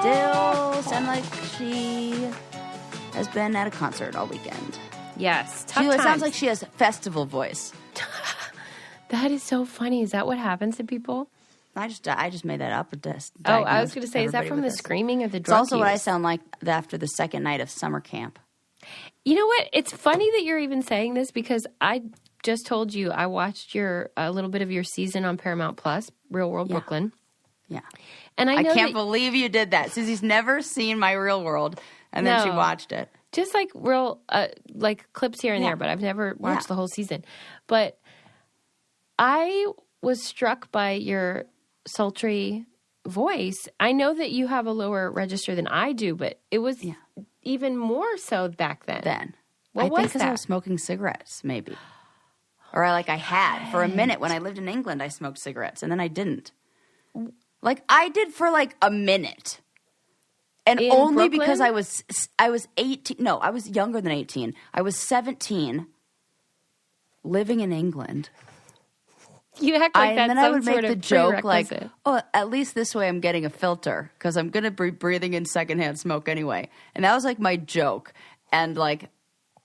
still sound like she has been at a concert all weekend. Yes. She sounds like she has festival voice. That is so funny. Is that what happens to people? I just made that up. I was going to say, is that from the screaming or the drug It's also use? what I sound like after the second night of summer camp. You know what? It's funny that you're even saying this because I just told you I watched a little bit of your season on Paramount Plus, Real World Brooklyn. Yeah. And I can't believe you did that. Susie's never seen my Real World, and then she watched it. Just like real, like clips here and there, but I've never watched the whole season. But I was struck by your sultry voice. I know that you have a lower register than I do, but it was even more so back then. What was think because I was smoking cigarettes, maybe. Or I had. For a minute when I lived in England, I smoked cigarettes, and then I didn't. Like, I did for a minute. And in only Brooklyn? because I was 18. No, I was younger than 18. I was 17, living in England. You act like that's and then some I would sort make the of joke prerequisite. at least this way I'm getting a filter because I'm going to be breathing in secondhand smoke anyway. And that was my joke. And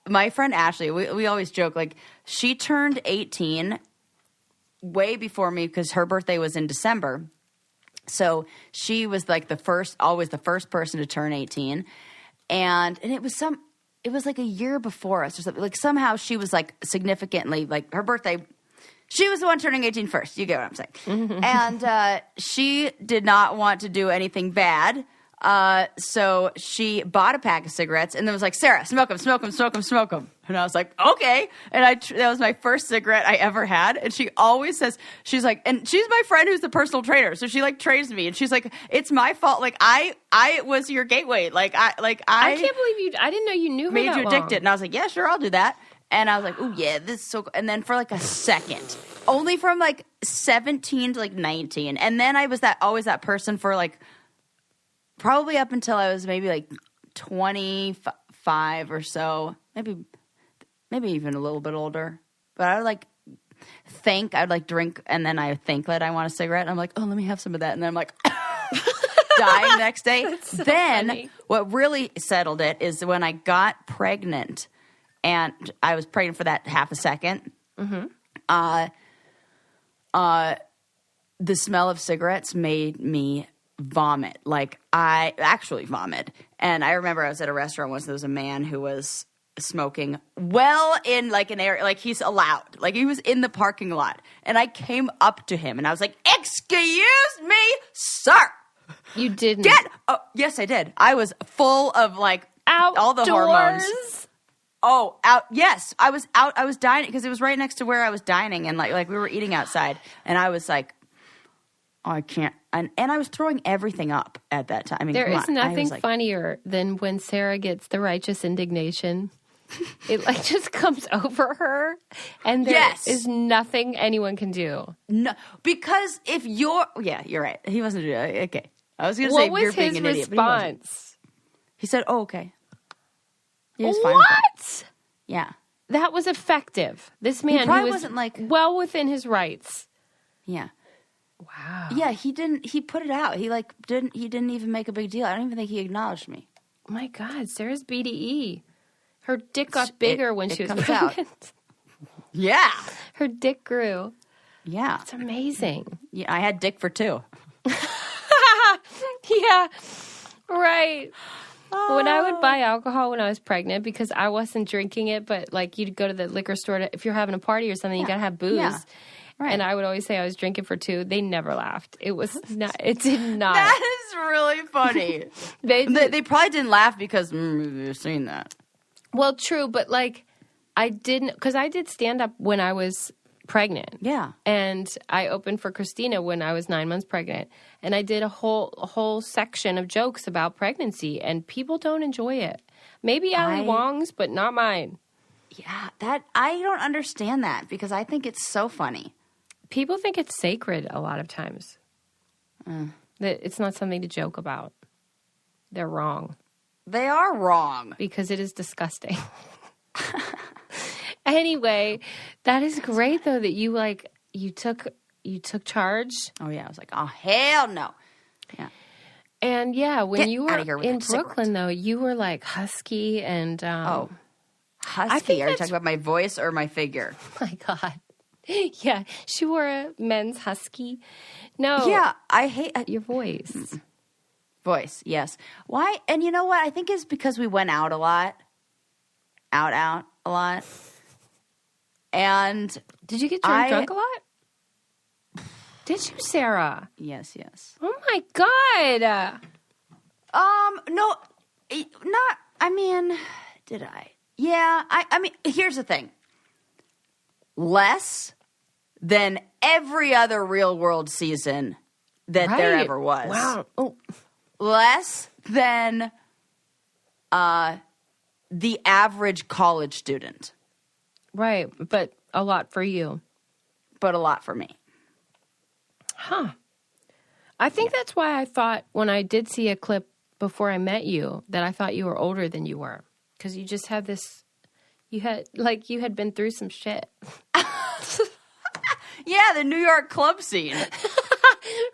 my friend Ashley, we always joke, she turned 18 way before me because her birthday was in December. So she was always the first person to turn 18. And it was a year before us or something. Somehow she was significantly, her birthday, she was the one turning 18 first. You get what I'm saying. Mm-hmm. And she did not want to do anything bad. So she bought a pack of cigarettes and then was like, Sarah, smoke them, smoke them, smoke them, smoke them. And I was like, okay. And that was my first cigarette I ever had. And she always says, she's like, and she's my friend who's the personal trainer. So she trains me and she's like, it's my fault. I was your gateway. I can't believe I didn't know you knew her made that you addicted. long. And I was like, yeah, sure, I'll do that. And I was like, oh yeah, this is so good. And then for a second, only from 17 to 19. And then I was always that person for probably up until I was maybe 25 or so, maybe even a little bit older. But I would think I'd drink, and then I think that I want a cigarette. And I'm like, oh, let me have some of that, and then I'm like, dying the next day. That's so then funny. What really settled it is when I got pregnant, and I was pregnant for that half a second. Mm-hmm. The smell of cigarettes made me vomit. I actually vomit. And I remember I was at a restaurant once, there was a man who was smoking well in an area, he's allowed. He was in the parking lot. And I came up to him and I was like, excuse me, sir. You didn't. Yes, I did. I was full of all the hormones. Oh, out. Yes, I was out. I was dining because it was right next to where I was dining. And we were eating outside. And I was like, oh, I can't. And I was throwing everything up at that time. I mean, there is nothing funnier than when Sarah gets the righteous indignation. It just comes over her, and there is nothing anyone can do. No, because if you're, you're right. He wasn't doing it. Okay, I was going to say you're being an idiot. What was his response? He said, "Oh, okay." He was fine. What? Yeah, that was effective. This man who was wasn't well within his rights. Yeah. Wow. Yeah, he didn't. He put it out. He didn't. He didn't even make a big deal. I don't even think he acknowledged me. Oh my God, Sarah's BDE. Her dick got bigger when she was pregnant. Out. Yeah, her dick grew. Yeah, it's amazing. Yeah, I had dick for 2. Yeah, right. When I would buy alcohol when I was pregnant, because I wasn't drinking it, but you'd go to the liquor store if you're having a party or something, you gotta have booze. Yeah. Right. And I would always say I was drinking for 2. They never laughed. It was not. It did not. That is really funny. they probably didn't laugh because you've seen that. Well, true, but I didn't, because I did stand up when I was pregnant. Yeah. And I opened for Christina when I was 9 months pregnant. And I did a whole section of jokes about pregnancy, and people don't enjoy it. Maybe Ali Wong's, but not mine. Yeah, I don't understand that because I think it's so funny. People think it's sacred a lot of times. That it's not something to joke about. They're wrong. They are wrong. Because it is disgusting. Anyway, that is great though that you took charge. Oh yeah, I was like, oh hell no. Yeah. And yeah, when Get you outta were here with in that cigarette. Brooklyn, though, you were like husky and Husky. Are you talking about my voice or my figure? my God. Yeah, she wore a men's husky. No. Yeah, I hate Your voice. voice. Yes. Why? And you know what? I think it's because we went out a lot. Out a lot. And Did you get drunk a lot? Did you, Sarah? yes. Oh my God. No, not. I mean, did I? Yeah. I mean, here's the thing. Less than every other Real World season that there Right. ever was. Wow. Oh. Less than the average college student, Right, but a lot for you. but a lot for me. Huh. I think that's why I thought when I did see a clip before I met you that I thought you were older than you were. Because you just had this, you had been through some shit. Yeah, the New York club scene.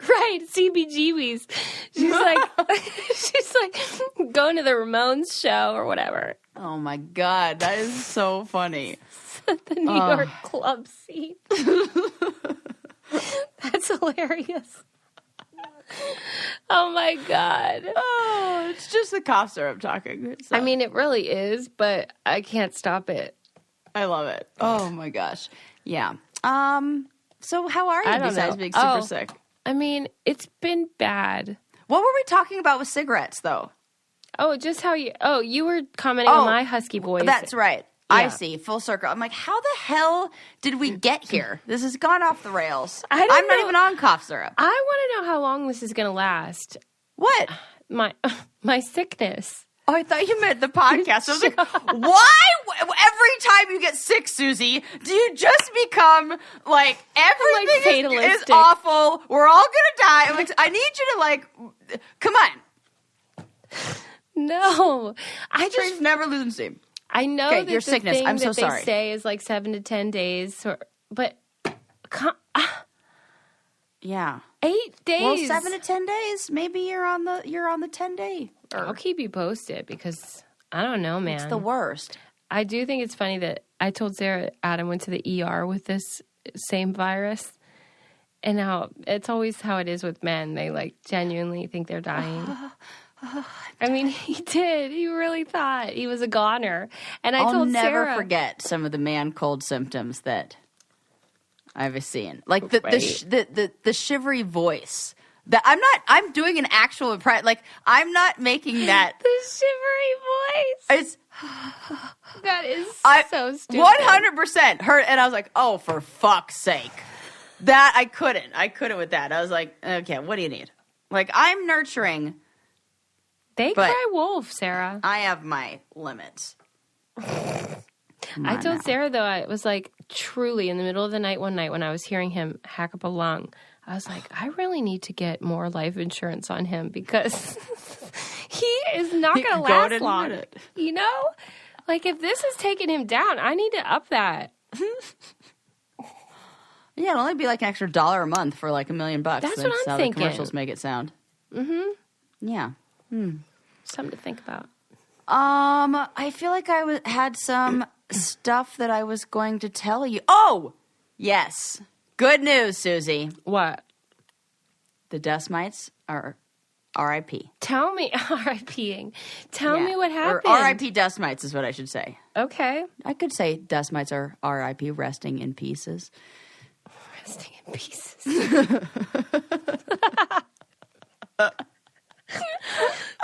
Right, CBGBs. She's like going to the Ramones show or whatever. Oh my God, that is so funny. The New York club scene. That's hilarious. Oh my God. Oh, it's just the cough syrup talking. So. I mean, it really is, but I can't stop it. I love it. Oh my gosh. Yeah. So how are you I don't besides know. being super Oh. sick? I mean, it's been bad. What were we talking about with cigarettes though? Oh, just how you were commenting on my husky voice. That's right. I Yeah. see. Full circle. I'm like, how the hell did we get here? This has gone off the rails. I don't I'm not know. even on cough syrup. I want to know how long this is going to last. What? My sickness. Oh, I thought you meant the podcast. I was like, why? Every time you get sick, Susie, do you just become like everything is fatalistic. awful? We're all gonna die. I'm like, I need you to come on. No, Train's never losing steam. I know Okay, that your the sickness. thing I'm so that sorry. they say is like 7 to 10 days, but Yeah. 8 days. Well, 7 to 10 days. Maybe you're on the 10-day. I'll keep you posted because I don't know, man. It's the worst. I do think it's funny that I told Sarah Adam went to the ER with this same virus. And now it's always how it is with men. They like genuinely think they're dying. I mean, he did. He really thought he was a goner. And I I'll told never Sarah, forget some of the man cold symptoms that I've seen. Like the shivery voice. I'm doing an actual impression. Like, I'm not making that. the shivery voice. It's That is so stupid. 100% hurt. And I was like, oh, for fuck's sake. That I couldn't with that. I was like, okay, what do you need? Like, I'm nurturing. They but cry wolf, Sarah. I have my limits. I told Sarah, though, I was like, truly, in the middle of the night one night when I was hearing him hack up a lung, I was like, I really need to get more life insurance on him because he is not going to last long. You know? Like, if this is taking him down, I need to up that. Yeah, it'll only be like an extra $1 a month for like $1 million. That's what I'm how thinking. The commercials make it sound. Mm-hmm. Yeah. Something to think about. I feel like I had some stuff that I was going to tell you. Oh, yes. Good news, Susie. What? The dust mites are R.I.P. Tell me, R.I.P.ing. Tell me what happened. Or R.I.P. dust mites is what I should say. Okay. I could say dust mites are R.I.P. resting in pieces. Resting in pieces.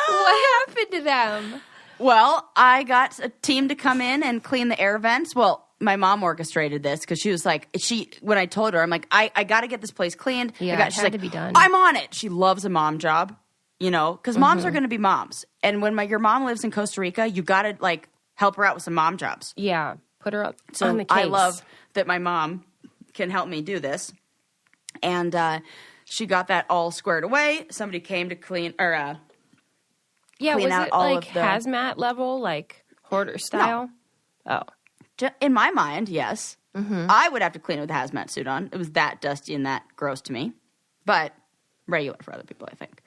What happened to them? Well, I got a team to come in and clean the air vents. Well, my mom orchestrated this because she was like, when I told her, I'm like, I got to get this place cleaned. Yeah, she's like, to be done. I'm on it. She loves a mom job, you know, because moms are going to be moms. And when your mom lives in Costa Rica, you got to like help her out with some mom jobs. Yeah, put her up So on the case. I love that my mom can help me do this. And she got that all squared away. Somebody came to clean yeah, clean was out it all like of the hazmat level, like hoarder style? Oh. In my mind, yes. Mm-hmm. I would have to clean it with a hazmat suit on. It was that dusty and that gross to me. But regular for other people, I think.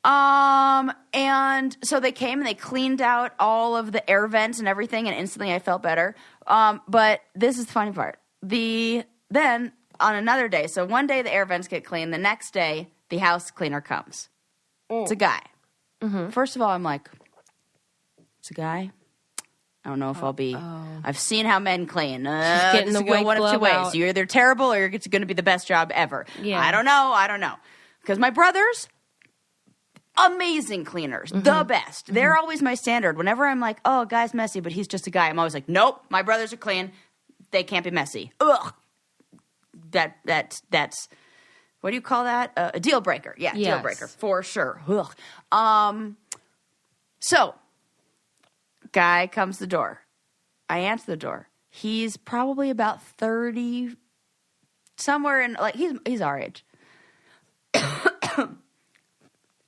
And so they came and they cleaned out all of the air vents and everything, and instantly I felt better. But this is the funny part. Then on another day, so one day the air vents get cleaned, the next day the house cleaner comes. It's a guy. Mm-hmm. First of all, I'm like, it's a guy. I don't know if I'll be. I've seen how men clean. Getting the white one of two glove ways. out. You're either terrible or it's going to be the best job ever. Yeah. I don't know. Because my brothers, amazing cleaners, the best. They're always my standard. Whenever I'm like, oh, a guy's messy, but he's just a guy, I'm always like, nope, my brothers are clean. They can't be messy. Ugh. That's what do you call that? A deal breaker. Yeah, yes. Deal breaker for sure. Ugh. So, guy comes to the door. I answer the door. He's probably about 30, somewhere in, like, he's our age.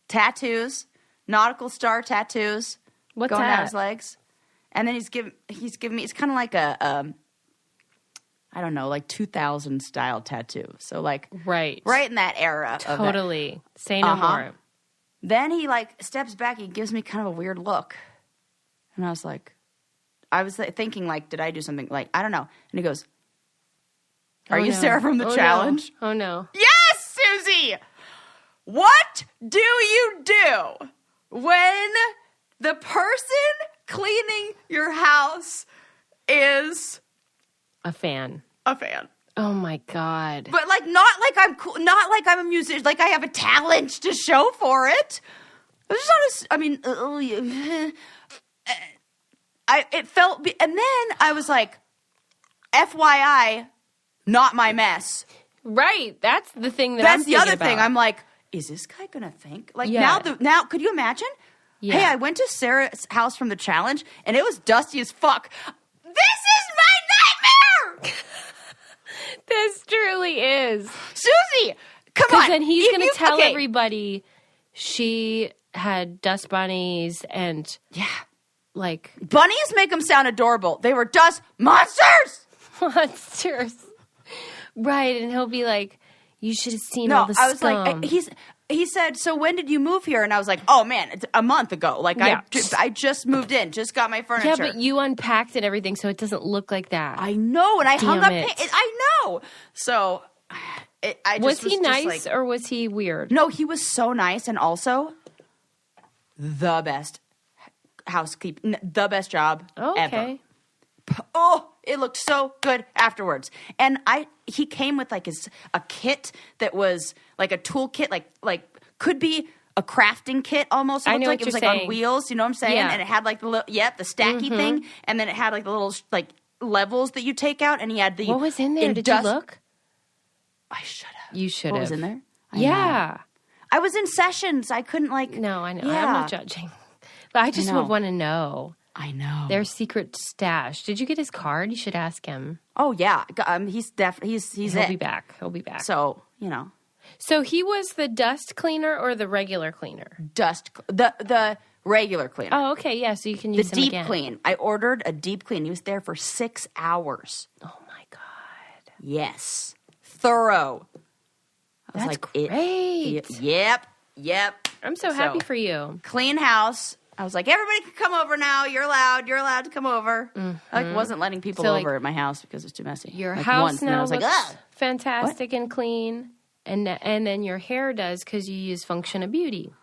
Tattoos, nautical star tattoos. What's going that? down his legs. And then he's giving me, it's kind of like a, I don't know, like 2000 style tattoo. So like right in that era. Totally. Say no more. Then he like steps back. He gives me kind of a weird look. And I was like, thinking like, did I do something? Like, I don't know. And he goes, are you Sarah from the challenge? No. Oh no. Yes, Susie! What do you do when the person cleaning your house is a fan? Oh my God. But like not like I'm cool, not like I'm a musician, like I have a talent to show for it. It's just it felt, and then I was like, FYI, not my mess. Right. That's the thing That's I'm the other about. thing. I'm like, is this guy gonna think? Like Yeah. now, could you imagine? Yeah. Hey, I went to Sarah's house from the challenge, and it was dusty as fuck. This is my nightmare! This truly is. Susie, come on. Because then he's going to tell okay. everybody she had dust bunnies and Yeah. like Bunnies make them sound adorable. They were dust monsters! monsters. Right. And he'll be like, you should have seen all the I was scum. like, he said, so when did you move here? And I was like, oh man, it's a month ago. Like Yeah. I just moved in, just got my furniture. Yeah, but you unpacked and everything, so it doesn't look like that. I know, and I hung up. Damn it. I know. So, I just was he just nice like, or was he weird? No, he was so nice, and also the best housekeeping, the best job Oh, ever. okay. Oh, it looked so good afterwards. And he came with like a kit that was like a tool kit, like could be a crafting kit almost. It I looked know like what it was you're like saying. on wheels, you know what I'm saying? Yeah. And it had like the stacky thing, and then it had like the little like levels that you take out, and he had the What was in there? Did you look? I should have. You should What have. was in there? I Yeah. know. I was in sessions. I couldn't like. No, I know. Yeah. I'm not judging. But I just know. would want to know I know. their secret stash. Did you get his card? You should ask him. Oh yeah. He's He'll it. be back. He'll be back. So So he was the dust cleaner or the regular cleaner? the regular cleaner. Oh, okay. Yeah, so you can The use him deep again. clean. I ordered a deep clean. He was there for 6 hours. Oh, my God. Yes. Thorough. I was That's like, great. Yep. I'm so happy for you. Clean house. I was like, everybody can come over now. You're allowed to come over. I like, wasn't letting people So, over at my house because it's too messy. Your like, house once, and then I now was like, looks ugh. fantastic and clean. And then your hair does because you use Function of Beauty.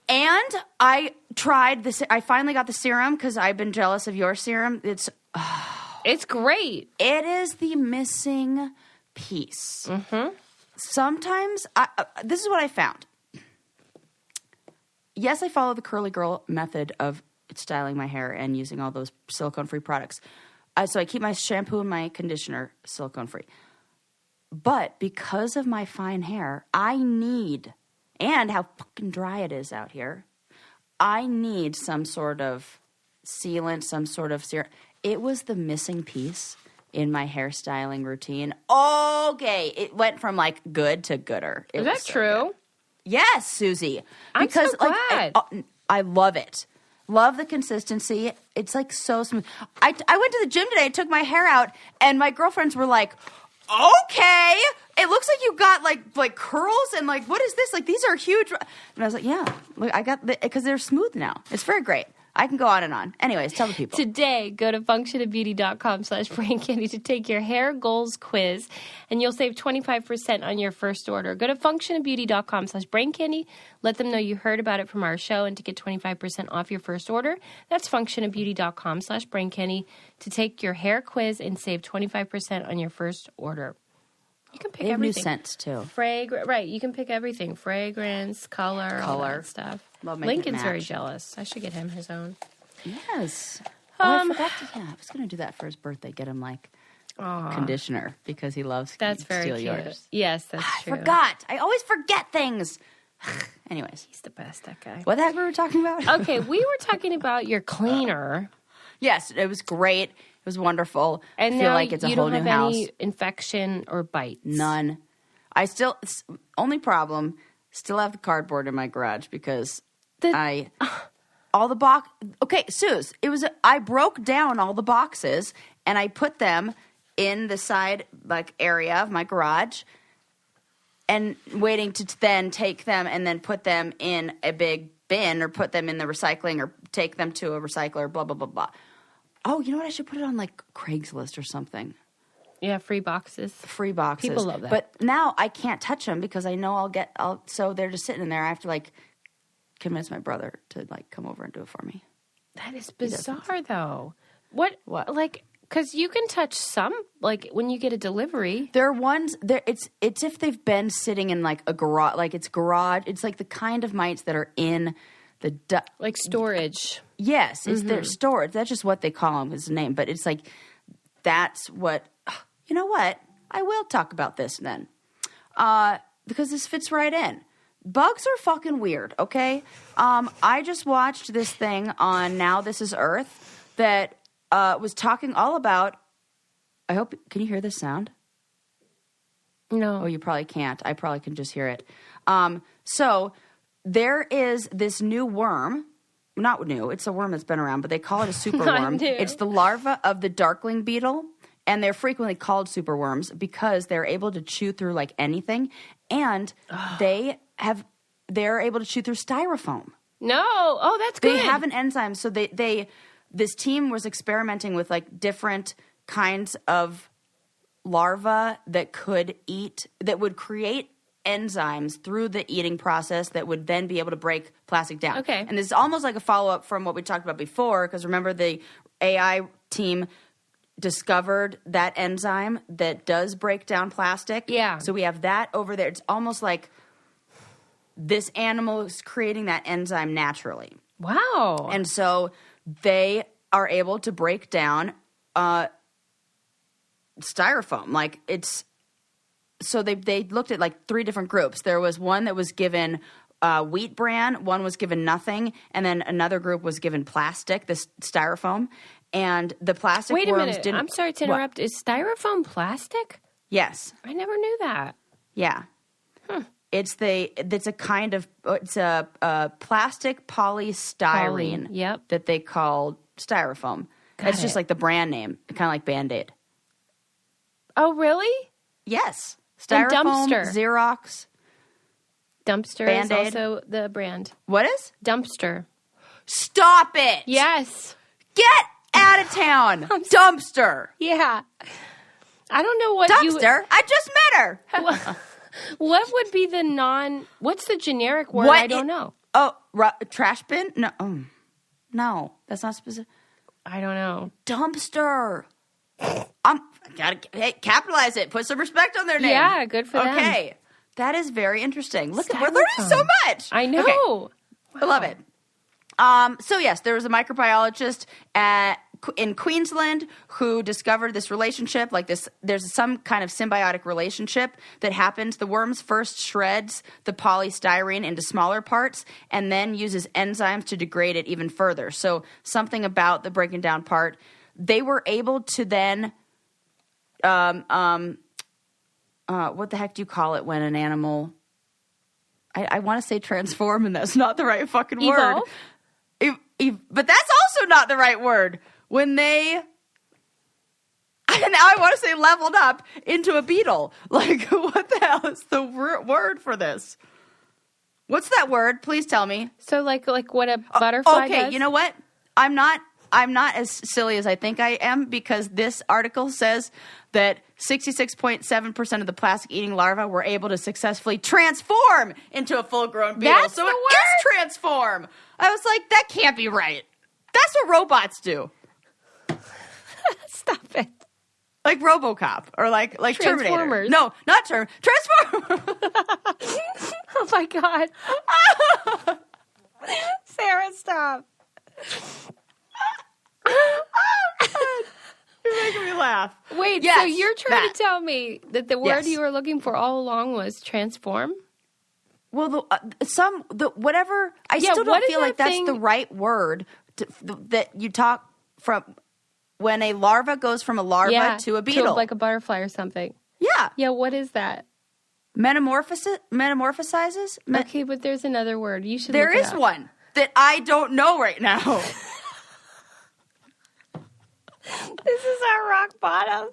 And I tried this. I finally got the serum because I've been jealous of your serum. It's great. It is the missing piece. Mm-hmm. Sometimes, this is what I found. Yes, I follow the curly girl method of styling my hair and using all those silicone-free products. So I keep my shampoo and my conditioner silicone-free. But because of my fine hair, I need, and how fucking dry it is out here, I need some sort of sealant, some sort of serum. It was the missing piece in my hairstyling routine. Okay, it went from like good to gooder. Is that so true? good. Yes, Susie. I'm Because so glad. I love it. Love the consistency. It's like so smooth. I went to the gym today, took my hair out, and my girlfriends were like, okay. It looks like you got like curls and like, what is this? Like, these are huge. And I was like, yeah, look, I got because they're smooth now. It's very great. I can go on and on. Anyways, tell the people. Today, go to functionofbeauty.com/braincandy to take your hair goals quiz, and you'll save 25% on your first order. Go to functionofbeauty.com/braincandy. Let them know you heard about it from our show, and to get 25% off your first order, that's functionofbeauty.com/braincandy to take your hair quiz and save 25% on your first order. You can pick they have everything. New scents too. Right, you can pick everything. Fragrance, color, all that stuff. Lincoln's very jealous. I should get him his own. Yes. I forgot to. Yeah, I was going to do that for his birthday. Get him like conditioner because he loves. That's very steal cute. Yours. Yes, that's true. I forgot. I always forget things. Anyways, he's the best. That guy. What the heck were we talking about? Okay, we were talking about your cleaner. Yes, it was great. It was wonderful. And I feel like it's a whole new house. You don't have any infection or bites. None. I still only problem. Still have the cardboard in my garage because all the box. Okay, Suze, I broke down all the boxes and I put them in the side area of my garage, and waiting to then take them and then put them in a big bin or put them in the recycling or take them to a recycler. Blah blah blah blah. Oh, you know what? I should put it on Craigslist or something. Yeah, free boxes. Free boxes. People love that. But now I can't touch them because I know so they're just sitting in there. I have to convince my brother to come over and do it for me. That is bizarre though. What? What? Because you can touch some, when you get a delivery. There are ones there. It's if they've been sitting in a garage, it's garage. It's the kind of mites that are in the storage. Yes, it's their storage. That's just what they call them. Is the name, but it's that's what. You know what? I will talk about this then, because this fits right in. Bugs are fucking weird. Okay, I just watched this thing on Now This Is Earth that was talking all about. Can you hear this sound? No. Oh, you probably can't. I probably can just hear it. So there is this new worm. Not new. It's a worm that's been around, but they call it a superworm. It's the larva of the Darkling beetle, and they're frequently called superworms because they're able to chew through anything, and they're able to chew through styrofoam. No. Oh, that's good. They have an enzyme. So this team was experimenting with different kinds of larvae that would create enzymes through the eating process that would then be able to break plastic down. Okay. And this is almost like a follow-up from what we talked about before, because remember the AI team discovered that enzyme that does break down plastic? Yeah. So we have that over there. It's almost like this animal is creating that enzyme naturally. Wow. And so they are able to break down styrofoam. So they looked at 3 different groups. There was one that was given wheat bran, one was given nothing, and then another group was given plastic, this styrofoam. And the plastic Wait a worms minute. didn't. I'm sorry to interrupt. Is styrofoam plastic? Yes. I never knew that. Yeah. It's a plastic polystyrene that they call styrofoam. It's just like the brand name, kind of like Band-Aid. Oh, really? Yes. And Styrofoam, Dumpster. Xerox. Dumpster Band-Aid. is also the brand. What is? Dumpster. Stop it. Yes. Get out of town. Dumpster. Yeah. I don't know what Dumpster? I just met her. What would be what's the generic word? I don't know. Oh, trash bin? No. No, that's not specific. I don't know. Dumpster. Capitalize it. Put some respect on their name. Yeah, good for them. Okay. That is very interesting. Look, we're learning so much. I know. Okay. Wow. I love it. So yes, there was a microbiologist in Queensland who discovered this relationship, there's some kind of symbiotic relationship that happens. The worms first shreds the polystyrene into smaller parts and then uses enzymes to degrade it even further. So something about the breaking down part, they were able to then, what the heck do you call it when an animal, I want to say transform, and that's not the right fucking word. But that's also not the right word. When they... I And now I want to say leveled up into a beetle. Like, what the hell is the word for this? What's that word? Please tell me. So like what a butterfly does? Okay, you know what? I'm not as silly as I think I am, because this article says that 66.7% of the plastic-eating larvae were able to successfully transform into a full-grown beetle. That's so the it word? is transform. I was like, that can't be right. That's what robots do. Stop it. Like RoboCop or like Terminator. Transformers. No, not Transformers. Oh my God. Sarah, stop. You're making me laugh. Wait, Yes, so you're trying to tell me that the word you were looking for all along was transform? Well, whatever. I still don't feel like that's the right word that you talk from when a larva goes from a larva to a beetle, to like a butterfly or something. Yeah. Yeah. What is that? Metamorphosizes. Okay, but there's another word. You should. There look it is up. one that I don't know right now. This is our rock bottom.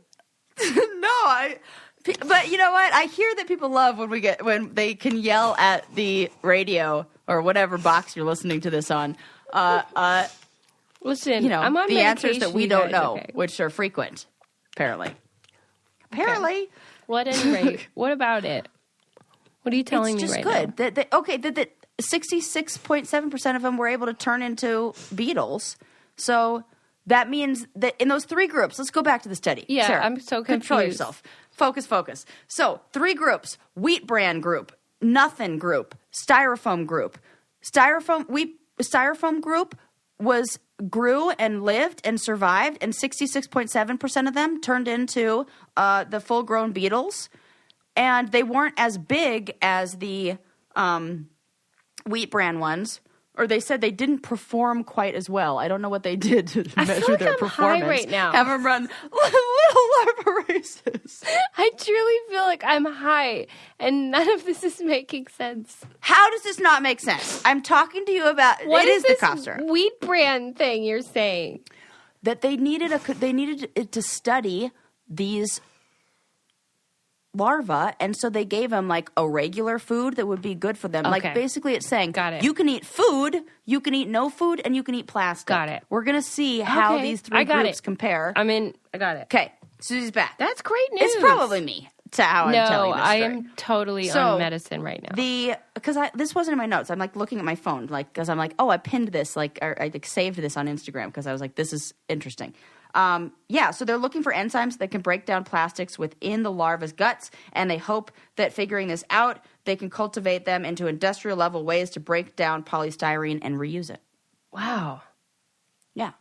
But you know what? I hear that people love when they can yell at the radio or whatever box you're listening to this on. Listen, I'm on the answers that we don't guys, know, okay. which are frequent, apparently. Apparently. Well, at any rate, what about it? What are you telling me right now? It's just good. That 66.7% of them were able to turn into beetles. So that means that in those three groups, let's go back to the study. Yeah, Sarah, I'm so confused. Control yourself. Focus. So 3 groups: wheat bran group, nothing group, styrofoam group. Styrofoam group grew and lived and survived, and 66.7% of them turned into the full-grown beetles. And they weren't as big as the wheat bran ones, or they said they didn't perform quite as well. I don't know what they did to measure their performance. High right now. Have them run little larva races. I truly feel like I'm high, and none of this is making sense. How does this not make sense? I'm talking to you about What is the this cough syrup wheat bran thing you're saying? that they needed it to study these larvae, and so they gave them like a regular food that would be good for them. Okay. Like basically it's saying Got it. you can eat food, you can eat no food, and you can eat plastic. Got it. We're going to see how Okay. these 3 I got groups it. compare. I got it. Okay, Susie's back. That's great news. It's probably me to how I'm telling No, this I story. am totally So, on medicine right now. Because this wasn't in my notes. I'm like looking at my phone, like because I'm like, oh, I pinned this, like or I like, saved this on Instagram because I was like, this is interesting. So they're looking for enzymes that can break down plastics within the larva's guts, and they hope that figuring this out, they can cultivate them into industrial level ways to break down polystyrene and reuse it. Wow. Yeah,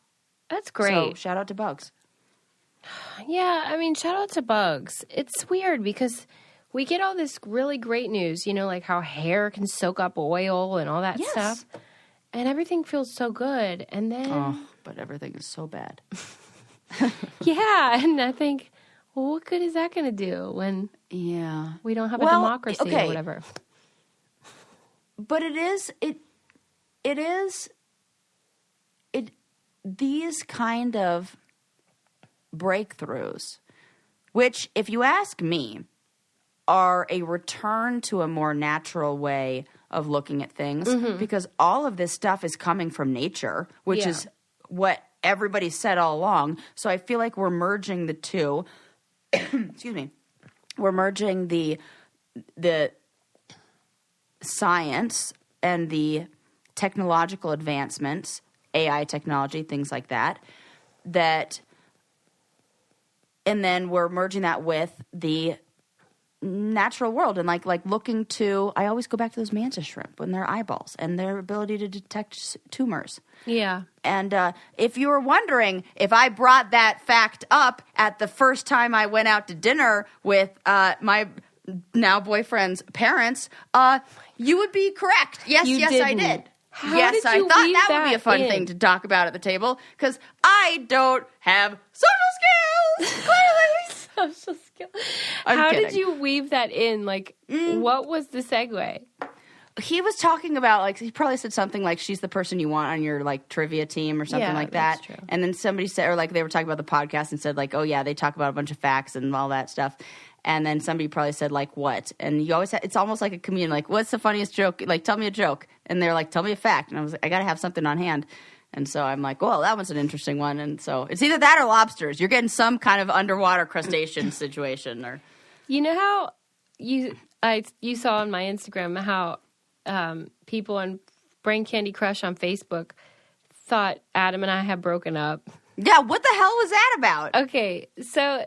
That's great. So shout out to bugs. Yeah, I mean, shout out to bugs. It's weird because we get all this really great news, like how hair can soak up oil and all that Yes. stuff. And everything feels so good. And then, Oh, but everything is so bad. yeah, and I think, well, what good is that going to do when we don't have a democracy or whatever? But these kind of breakthroughs, which, if you ask me, are a return to a more natural way of looking at things, because all of this stuff is coming from nature, which is what everybody said all along. So I feel like we're merging the two. Excuse me. We're merging the science and the technological advancements, AI technology, things like that, and then we're merging that with the natural world and like looking to, I always go back to those mantis shrimp and their eyeballs and their ability to detect tumors. Yeah. And if you were wondering if I brought that fact up at the first time I went out to dinner with my now boyfriend's parents, you would be correct. Yes, You I didn't. did. How yes, did I you thought weave that would be a that fun in? thing to talk about at the table because I don't have social skills, clearly. Social skill. I'm How kidding. did you weave that in? Like, what was the segue? he was talking about, like, he probably said something like she's the person you want on your, like, trivia team or something like that. That's true. And then somebody said, or like they were talking about the podcast and said, like, oh yeah, they talk about a bunch of facts and all that stuff. And then somebody probably said, like, what? And you always it's almost like a comedian, like, what's the funniest joke? Like, tell me a joke. And they're like, tell me a fact. And I was like, I got to have something on hand. And so I'm like, well, that was an interesting one. And so it's either that or lobsters. You're getting some kind of underwater crustacean situation. Or You know how you saw on my Instagram how people on Brain Candy Crush on Facebook thought Adam and I had broken up. yeah, what the hell was that about? Okay, so,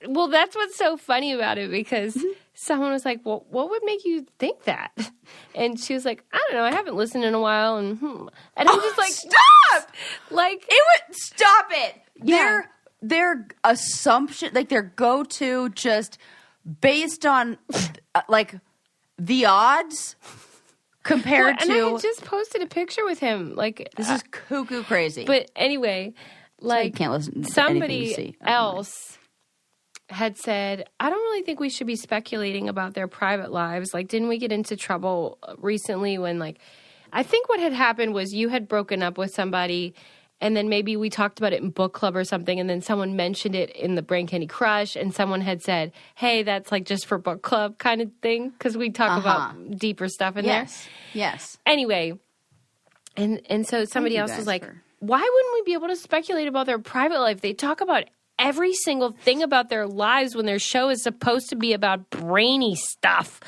well, that's what's so funny about it, because someone was like, well, what would make you think that? And she was like, I don't know, I haven't listened in a while, and I'm just like, stop! Like, Stop it! Yeah. Their assumption, like their go-to, just based on like the odds compared and I to. had just posted a picture with him, like, This is cuckoo crazy. but anyway, like, you can't listen to anything you see. somebody else had said, I don't really think we should be speculating about their private lives. Like, didn't we get into trouble recently when, like, I think what had happened was you had broken up with somebody, and then maybe we talked about it in book club or something, and then someone mentioned it in the Brain Candy Crush, and someone had said, hey, that's like just for book club kind of thing, because we talk about deeper stuff in there. Yes. Anyway, and so somebody else was like, why wouldn't we be able to speculate about their private life? They talk about every single thing about their lives when their show is supposed to be about brainy stuff.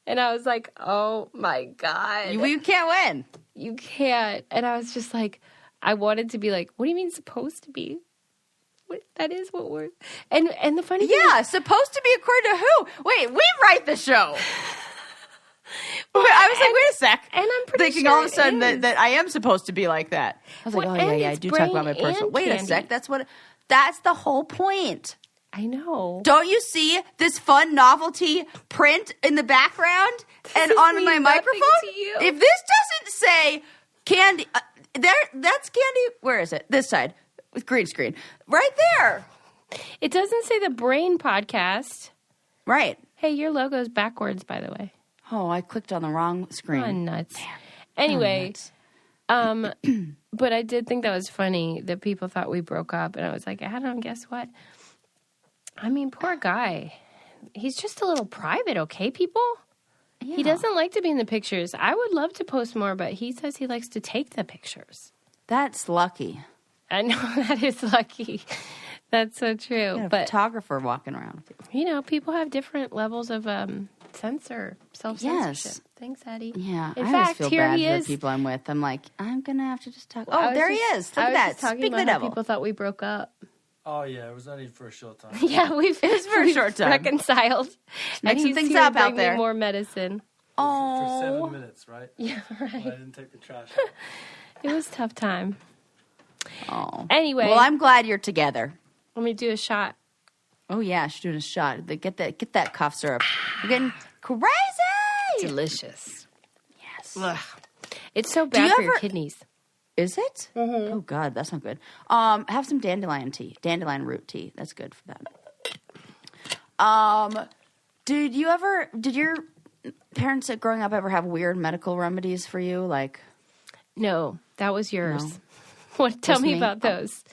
And I was like, oh my God. You can't win. You can't. And I was just like, I wanted to be like, what do you mean supposed to be? That is what we're... And the funny thing is, supposed to be according to who? Wait, we write the show. I was like, wait a sec. And I'm pretty thinking sure all of a sudden that I am supposed to be like that. I was like, Well, oh, and yeah, I it's do talk about my brain personal... and Wait a candy. sec. That's the whole point. I know. Don't you see this fun novelty print in the background and Does on this my mean nothing microphone? to you? If this doesn't say candy, that's candy. Where is it? This side with green screen, right there. It doesn't say the Brain Podcast. Right. Hey, your logo's backwards, by the way. Oh, I clicked on the wrong screen. Oh, nuts. Anyway, but I did think that was funny that people thought we broke up. And I was like, Adam, guess what? I mean, poor guy. He's just a little private, okay, people? Yeah. He doesn't like to be in the pictures. I would love to post more, but he says he likes to take the pictures. That's lucky. I know, that is lucky. That's so true. You got a But, photographer walking around. you know, people have different levels of self-censorship. Yes. Thanks, Eddie. Yeah, In I fact, always feel here bad he for is. the people I'm with. I'm like, I'm gonna have to just talk. I Oh, was there he just- is. Look I at was that. just talking Speak the about how devil. people thought we broke up. Oh, yeah, it was only for a short time. Yeah, we've for a short time. reconciled. make and some he's things here up to out bring me there. more medicine. For Oh, 7 minutes, right? Yeah, right. I didn't take the trash out. It was a tough time. oh. Anyway, Well, I'm glad you're together. let me do a shot. Oh yeah, she's doing a shot. Get that cough syrup. We're getting crazy. Delicious. Yes. Ugh. It's so you bad for your ever- kidneys. Is it? Mm-hmm. Oh God, that's not good. Have some dandelion tea, dandelion root tea. That's good for that. Did your parents growing up ever have weird medical remedies for you? Like, No, that was yours. No. What? Tell Just me me? about those.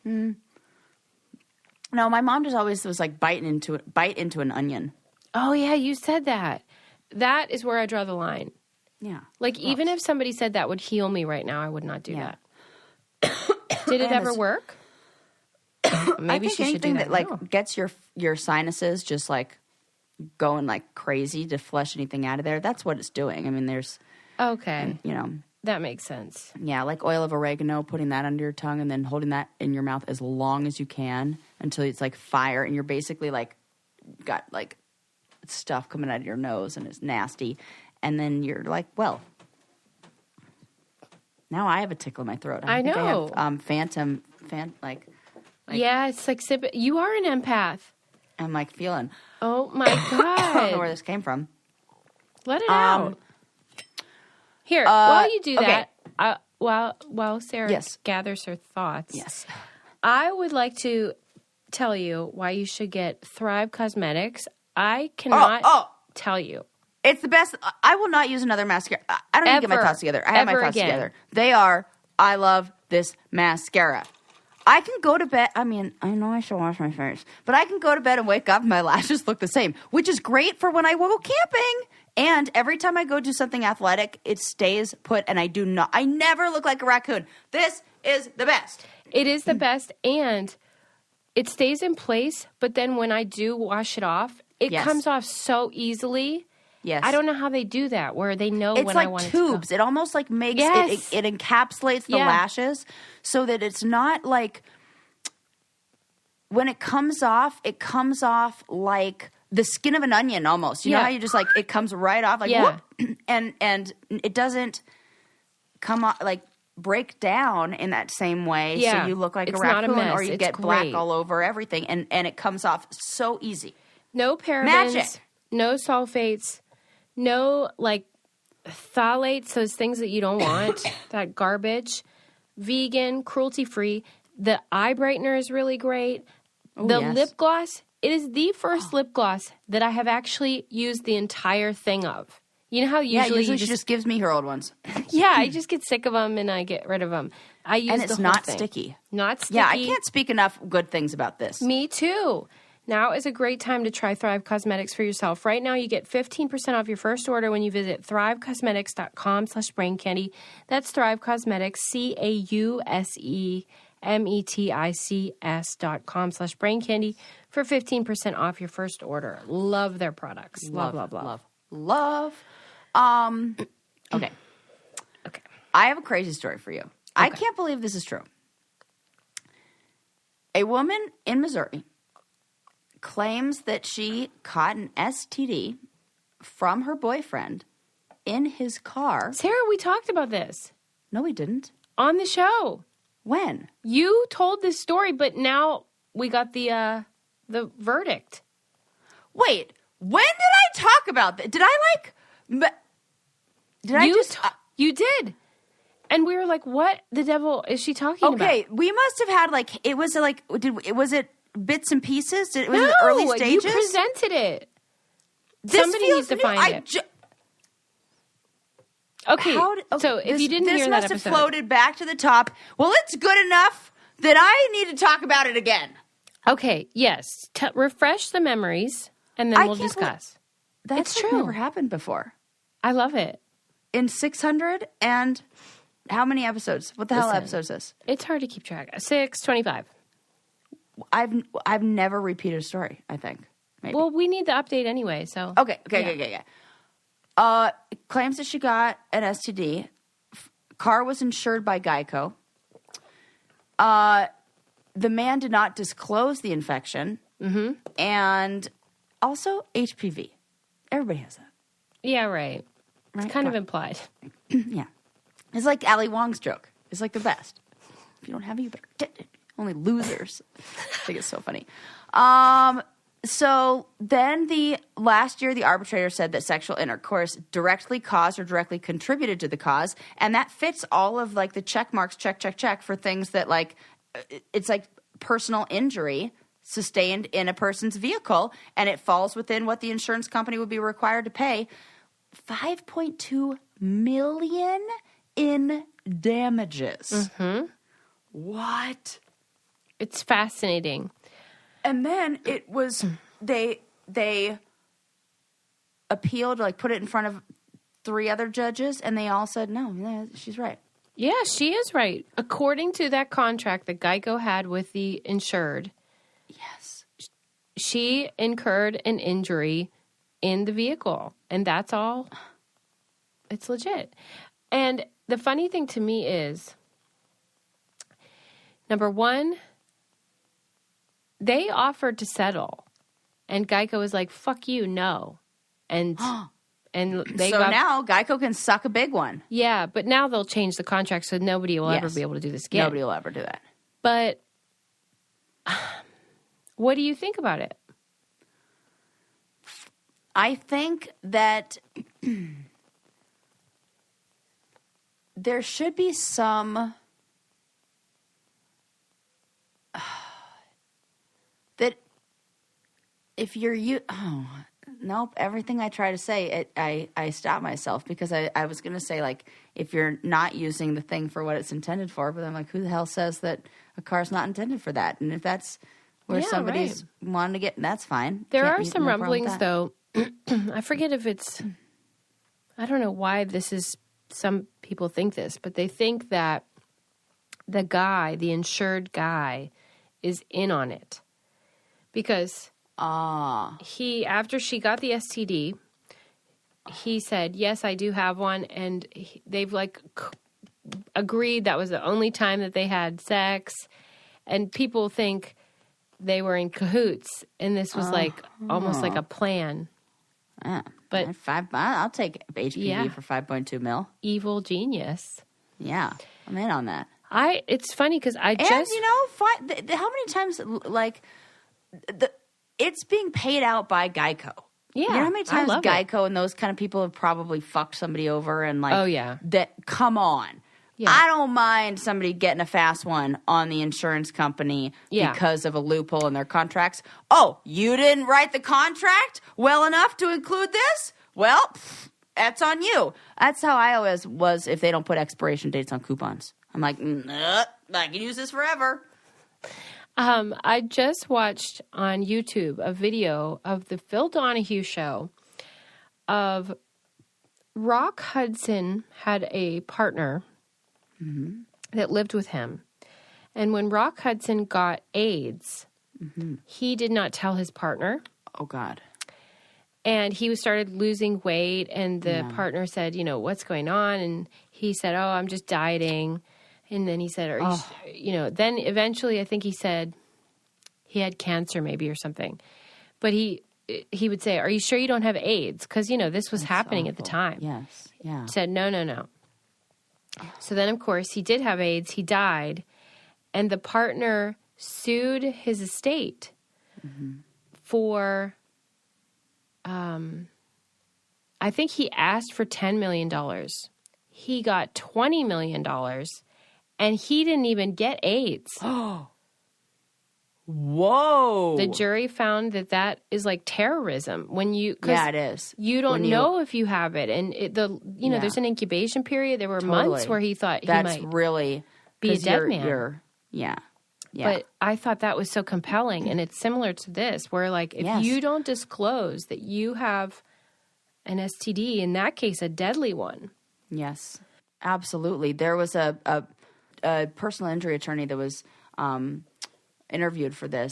no, my mom just always was like bite into an onion. Oh, yeah, you said that. That is where I draw the line. Yeah. Like, even if somebody said that would heal me right now, I would not do Yeah. that. Did it ever work? Maybe I think she should anything do that like gets your sinuses just like going like crazy to flush anything out of there. That's what it's doing. I mean, there's Okay, you know, that makes sense. yeah, like oil of oregano, putting that under your tongue and then holding that in your mouth as long as you can until it's like fire, and you're basically like got like stuff coming out of your nose and it's nasty, and then you're like, well, now I have a tickle in my throat. I think know. I have like Yeah, it's like you are an empath. I'm like feeling. Oh my I don't know where god! this came from. Let it out. Here, while you do okay. that, while Sarah Yes. gathers her thoughts, Yes. I would like to tell you why you should get Thrive Cosmetics. I cannot tell you. It's the best. I will not use another mascara. I don't even get my thoughts together. I have my thoughts together. They are, I love this mascara. I can go to bed. I mean, I know I should wash my face, but I can go to bed and wake up and my lashes look the same, which is great for when I go camping. And every time I go do something athletic, it stays put, and I never look like a raccoon. This is the best. It is the best, and it stays in place, but then when I do wash it off, it comes off so easily. Yes. I don't know how they do that, where they know when I want it to go. It's like tubes. It almost like makes it encapsulates the lashes so that it's not like when it comes off like the skin of an onion almost. You know how you just like it comes right off like whoop, and it doesn't come off like break down in that same way so you look like a raccoon or you get black all over everything and it comes off so easy. No parabens, no sulfates, no like phthalates, those things that you don't want, that garbage. Vegan, cruelty-free. The eye brightener is really great. Lip gloss, it is the first lip gloss that I have actually used the entire thing of. You know how usually she just gives me her old ones. Yeah, I just get sick of them and I get rid of them. I use and it's the whole not thing. sticky. Not sticky. Yeah, I can't speak enough good things about this. Me too. Now is a great time to try Thrive Cosmetics for yourself. Right now, you get 15% off your first order when you visit thrivecosmetics.com/braincandy. That's Thrive Cosmetics, CAUSEMETICS.com/braincandy for 15% off your first order. Love their products. Love. Okay. I have a crazy story for you. Okay. I can't believe this is true. A woman in Missouri claims that she caught an STD from her boyfriend in his car. Sarah, we talked about this. No, we didn't. On the show. When? You told this story, but now we got the verdict. Wait, when did I talk about that? Did I like... You did. And we were like, what the devil is she talking about? Okay, we must have had like... It was like... Was it bits and pieces? Was it the early stages? You presented it. Somebody needs to find it. Okay, so if you didn't hear that episode... This must have floated back to the top. Well, it's good enough that I need to talk about it again. Okay, yes. Refresh the memories, and then we'll discuss. That's never happened before. I love it. In 600 and how many episodes? What the hell episode is this? It's hard to keep track. 625. I've never repeated a story, I think. Maybe. Well, we need the update anyway, so. Okay. Claims that she got an STD. Car was insured by Geico. The man did not disclose the infection. Mm-hmm. And also HPV. Everybody has that. Yeah, right. It's kind of implied. Yeah. It's like Ali Wong's joke. It's like the best. If you don't have it, you better get it. Only losers. I think it's so funny. So then last year, the arbitrator said that sexual intercourse directly caused or directly contributed to the cause. And that fits all of like the check marks, check for things that like, it's like personal injury sustained in a person's vehicle. And it falls within what the insurance company would be required to pay. $5.2 million in damages. Mm-hmm. What? It's fascinating. And then it was they appealed, like put it in front of 3 other judges, and they all said no, she's right. Yeah, she is right. According to that contract that Geico had with the insured, yes, she incurred an injury in the vehicle, and that's all. It's legit. And the funny thing to me is, number one, they offered to settle, and Geico was like, "Fuck you, no," and they now Geico can suck a big one. Yeah, but now they'll change the contract so nobody will ever be able to do this again. Nobody will ever do that. But what do you think about it? I think that there should be some that if you're Nope. Everything I try to say, I stop myself because I was going to say, like, if you're not using the thing for what it's intended for, but I'm like, who the hell says that a car's not intended for that? And if that's where somebody's wanting to get, that's fine. There are some rumblings, though. I forget if it's, I don't know why this is, some people think this, but they think that the insured guy, is in on it. Because after she got the STD, he said, yes, I do have one. And they've like agreed that was the only time that they had sex. And people think they were in cahoots. And this was like almost like a plan. But I'll take HPV for 5.2 mil. Evil genius. Yeah, I'm in on that. It's funny because how many times, like, it's being paid out by Geico. Yeah, you know how many times Geico and those kind of people have probably fucked somebody over and like, oh yeah, that. Come on, yeah. I don't mind somebody getting a fast one on the insurance company because of a loophole in their contracts. Oh, you didn't write the contract well enough to include this? Well, that's on you. That's how I always was. If they don't put expiration dates on coupons, I'm like, I can use this forever. I just watched on YouTube a video of the Phil Donahue show of Rock Hudson had a partner that lived with him. And when Rock Hudson got AIDS, he did not tell his partner. Oh, God. And he started losing weight, and the partner said, what's going on? And he said, oh, I'm just dieting. And then he said, then eventually I think he said he had cancer maybe or something. But he would say, are you sure you don't have AIDS? Because, this was happening at the time. Yes, yeah. He said, no. So then, of course, he did have AIDS. He died. And the partner sued his estate for, I think he asked for $10 million. He got $20 million. And he didn't even get AIDS. Oh. Whoa. The jury found that is like terrorism. It is. You don't know if you have it. And there's an incubation period. There were months where he thought he might really be a dead man. Yeah. But I thought that was so compelling. And it's similar to this, where like if you don't disclose that you have an STD, in that case, a deadly one. Yes, absolutely. There was a personal injury attorney that was interviewed for the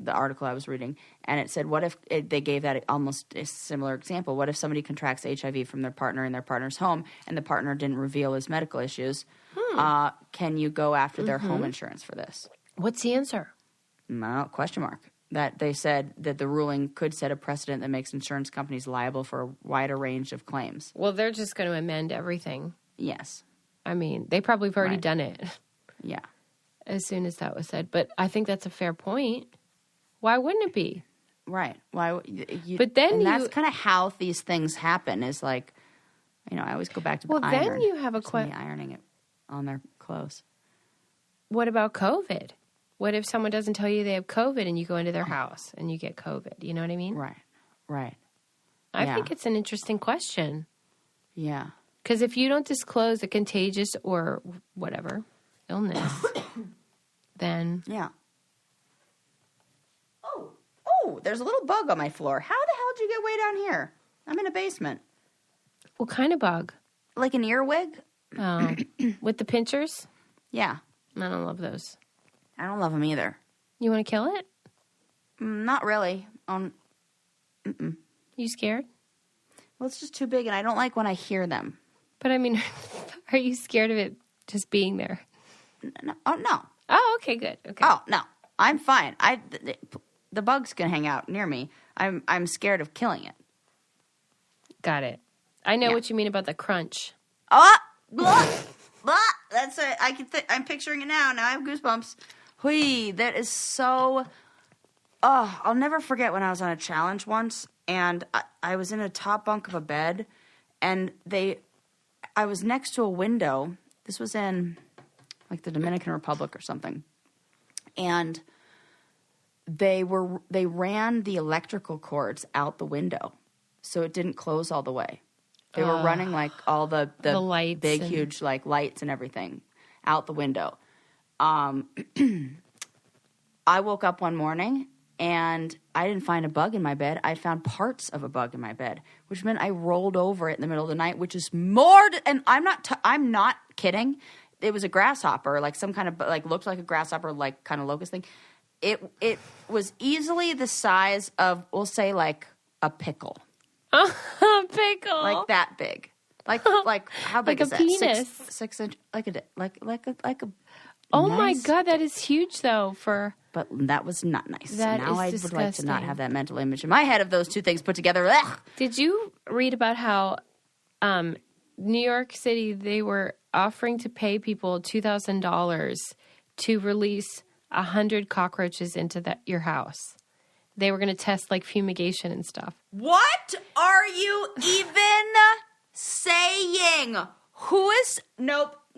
article I was reading, and it said, what if they gave that almost a similar example? What if somebody contracts HIV from their partner in their partner's home, and the partner didn't reveal his medical issues? Can you go after their home insurance for this? What's the answer? No, question mark. That they said that the ruling could set a precedent that makes insurance companies liable for a wider range of claims. Well, they're just going to amend everything. Yes. I mean, they probably have already done it. Yeah. As soon as that was said. But I think that's a fair point. Why wouldn't it be? Right. Why? That's kind of how these things happen. Is like, I always go back to the iron. Then you have a question. Ironing it on their clothes. What about COVID? What if someone doesn't tell you they have COVID and you go into their house and you get COVID? You know what I mean? Right. I think it's an interesting question. Yeah. Because if you don't disclose a contagious or whatever illness, then... Yeah. Oh, there's a little bug on my floor. How the hell did you get way down here? I'm in a basement. What kind of bug? Like an earwig? Oh, with the pinchers? Yeah. I don't love those. I don't love them either. You want to kill it? Not really. You scared? Well, it's just too big, and I don't like when I hear them. But I mean, are you scared of it just being there? No. Oh, no. Oh, okay, good. Okay. Oh, no. I'm fine. The bugs can hang out near me. I'm scared of killing it. Got it. I know what you mean about the crunch. Oh, blah, blah. That's it. I'm picturing it now. Now I have goosebumps. Hui, that is so... Oh, I'll never forget when I was on a challenge once, and I was in a top bunk of a bed, and I was next to a window. This was in, like, the Dominican Republic or something. And they ran the electrical cords out the window. so it didn't close all the way. They were running like all the lights big, and... huge like lights and everything out the window. I woke up one morning and I didn't find a bug in my bed. I found parts of a bug in my bed, which meant I rolled over it in the middle of the night, which is more. And I'm not kidding. It was a grasshopper, like some kind of like looked like a grasshopper, like kind of locust thing. It was easily the size of, we'll say, like a pickle. Pickle, like that big, like how big like is a that? penis, 6 inch, like a. Oh nice, my God, that is huge though. But that was not nice. That so now I disgusting. would like to not have that mental image in my head of those two things put together. Ugh. Did you read about how New York City, they were offering to pay people $2,000 to release 100 cockroaches into your house? They were going to test like fumigation and stuff. What are you even saying? Who is? Nope.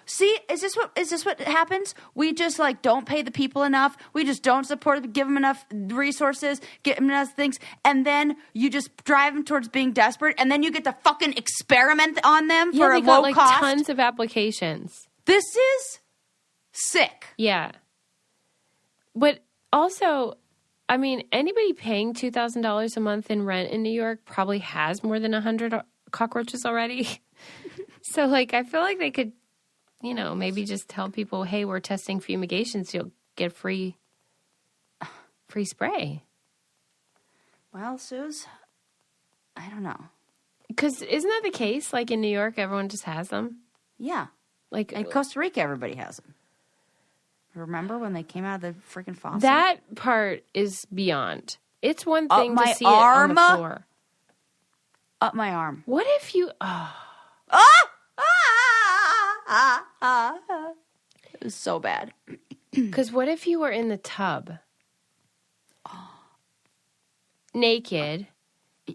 See, is this what happens? We just like don't pay the people enough. We just don't support them, give them enough resources, get them enough things, and then you just drive them towards being desperate, and then you get to fucking experiment on them for a low like cost. Tons of applications. This is sick. Yeah. But also, I mean, anybody paying $2,000 a month in rent in New York probably has more than 100 cockroaches already. So, like, I feel like they could, maybe just tell people, hey, we're testing fumigations. You'll get free spray. Well, Suze, I don't know. Because isn't that the case? Like, in New York, everyone just has them? Yeah. Like in Costa Rica, everybody has them. Remember when they came out of the freaking faucet? That part is beyond. It's one thing my to see arm, it on the floor. Up my arm. What if you... It was so bad. Because what if you were in the tub, naked,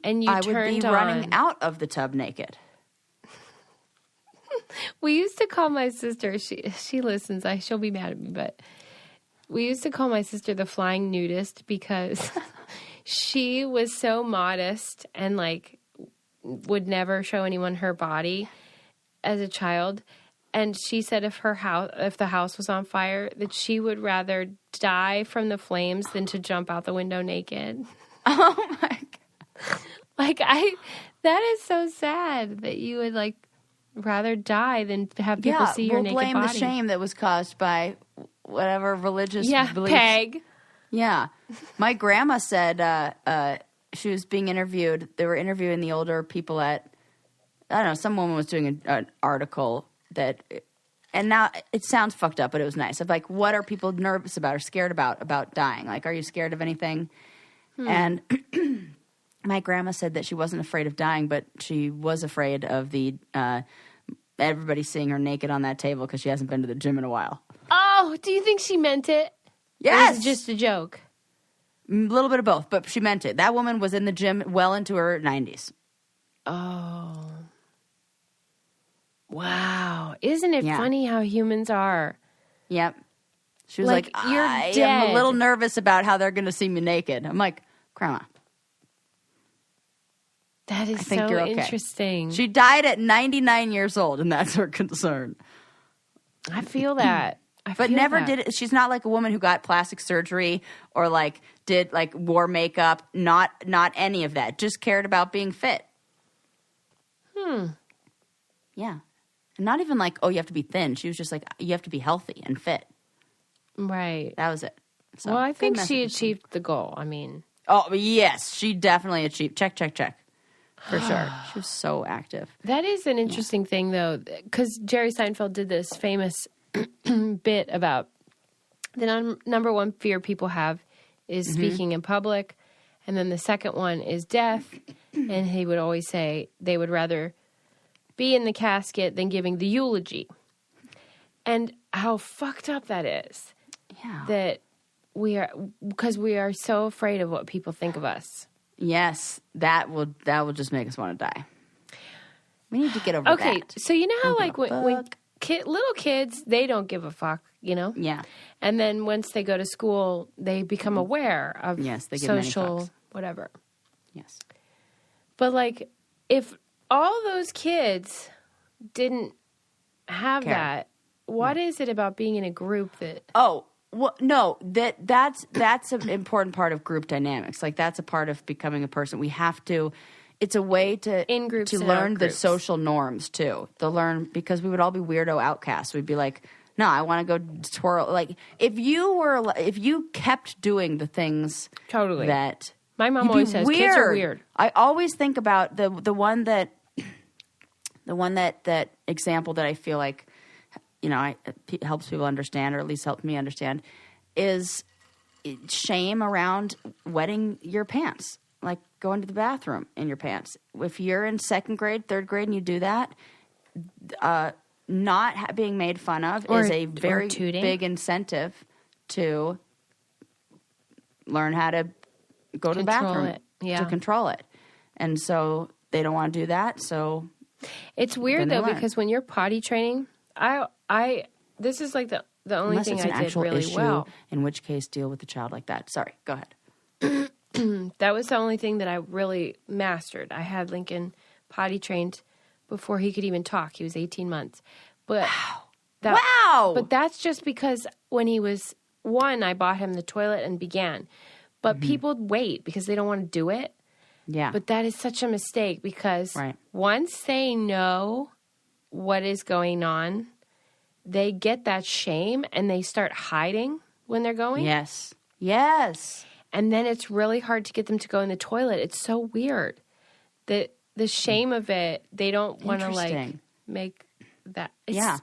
and you I turned on... would be running out of the tub naked. We used to call my sister, she listens, she'll be mad at me, but we used to call my sister the Flying Nudist because she was so modest and like would never show anyone her body as a child. And she said if the house was on fire, that she would rather die from the flames than to jump out the window naked. Oh my God. That is so sad that you would like rather die than have people see your naked body. We'll blame the shame that was caused by whatever religious beliefs. Peg. Yeah. My grandma said she was being interviewed. They were interviewing the older people at, I don't know, some woman was doing an article that, and now it sounds fucked up, but it was nice. Of like, what are people nervous about or scared about dying? Like, are you scared of anything? And my grandma said that she wasn't afraid of dying, but she was afraid of the everybody seeing her naked on that table because she hasn't been to the gym in a while. Oh, do you think she meant it? Yes. Or was it just a joke? A little bit of both, but she meant it. That woman was in the gym well into her 90s. Oh. Wow. Isn't it funny how humans are? Yep. She was like you're I dead. am a little nervous about how they're going to see me naked. I'm like, Grandma. That is think so you're okay. interesting. She died at 99 years old, and that's her concern. I feel that. But never did it. She's not like a woman who got plastic surgery or like did like wore makeup. Not any of that. Just cared about being fit. Yeah. And not even like, oh, you have to be thin. She was just like, you have to be healthy and fit. Right. That was it. So, well, I think good she message. achieved the goal. I mean. Oh, yes. She definitely achieved. Check. For sure. She was so active. That is an interesting thing, though, because Jerry Seinfeld did this famous bit about the number one fear people have is speaking in public. And then the second one is death. And he would always say they would rather be in the casket than giving the eulogy. And how fucked up that is. Yeah. That because we are so afraid of what people think of us. Yes, that will just make us want to die. We need to get over that. Okay, so you know how like when little kids, they don't give a fuck, you know? Yeah. And then once they go to school, they become aware of They give many social fucks. whatever. Yes. But like, if all those kids didn't have that, what is it about being in a group that... Oh, well, no, that's an important part of group dynamics. Like, that's a part of becoming a person. We have to... It's a way to In groups, to in learn out the groups. social norms too. To learn, because we would all be weirdo outcasts. We'd be like, no, I want to go twirl. Like, if you kept doing the things Totally. that My mom you'd be always says, kids are weird. I always think about the one that example that I feel like, you know, helps people understand, or at least helped me understand, is shame around wetting your pants. Like going to the bathroom in your pants. If you're in second grade, third grade, and you do that, not being made fun of is a very big incentive to learn how to go to the bathroom. To control it. And so they don't want to do that. So it's weird though, because when you're potty training, this is like the only unless thing it's an I did actual really issue, well. in which case deal with the child like that. Sorry, go ahead. That was the only thing that I really mastered. I had Lincoln potty trained before he could even talk. He was 18 months. But Wow! But that's just because when he was 1, I bought him the toilet and began. But people wait because they don't want to do it. Yeah. But that is such a mistake, because once they know what is going on, they get that shame and they start hiding when they're going. Yes. Yes. And then it's really hard to get them to go in the toilet. It's so weird. The shame of it, they don't want to like make that.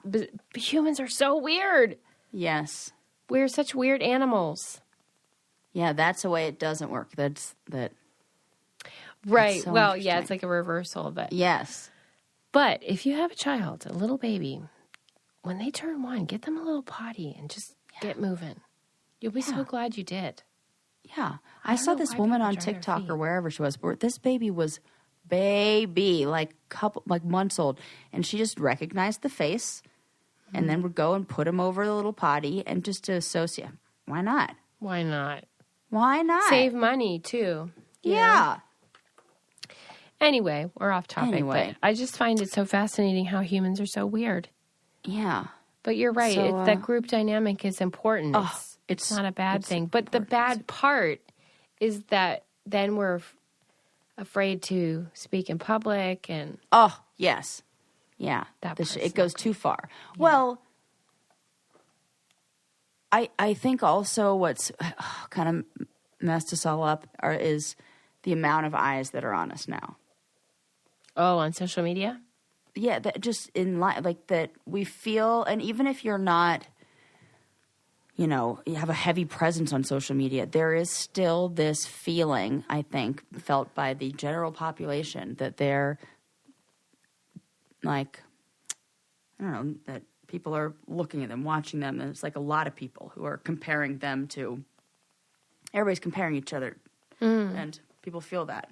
But humans are so weird. Yes. We're such weird animals. Yeah, that's the way it doesn't work. That. Right. So well, yeah, it's like a reversal of it. Yes. But if you have a child, a little baby, when they turn 1, get them a little potty and just get moving. You'll be so glad you did. Yeah. I saw this woman on TikTok or wherever she was, where this baby was like months old, and she just recognized the face and then would go and put him over the little potty and just to associate. Why not? Why not? Why not? Save money too. Yeah. Anyway, we're off topic, but I just find it so fascinating how humans are so weird. Yeah. But you're right. So, that group dynamic is important. It's not a bad thing. But the bad part is that then we're afraid to speak in public and... Oh, yes. Yeah. It goes too far. Yeah. Well, I think also what's kind of messed us all up is the amount of eyes that are on us now. Oh, on social media? Yeah, that just in like that we feel, and even if you're not... you know, you have a heavy presence on social media, there is still this feeling, I think, felt by the general population that they're like, I don't know, that people are looking at them, watching them, and it's like a lot of people who are comparing them to, everybody's comparing each other, and people feel that.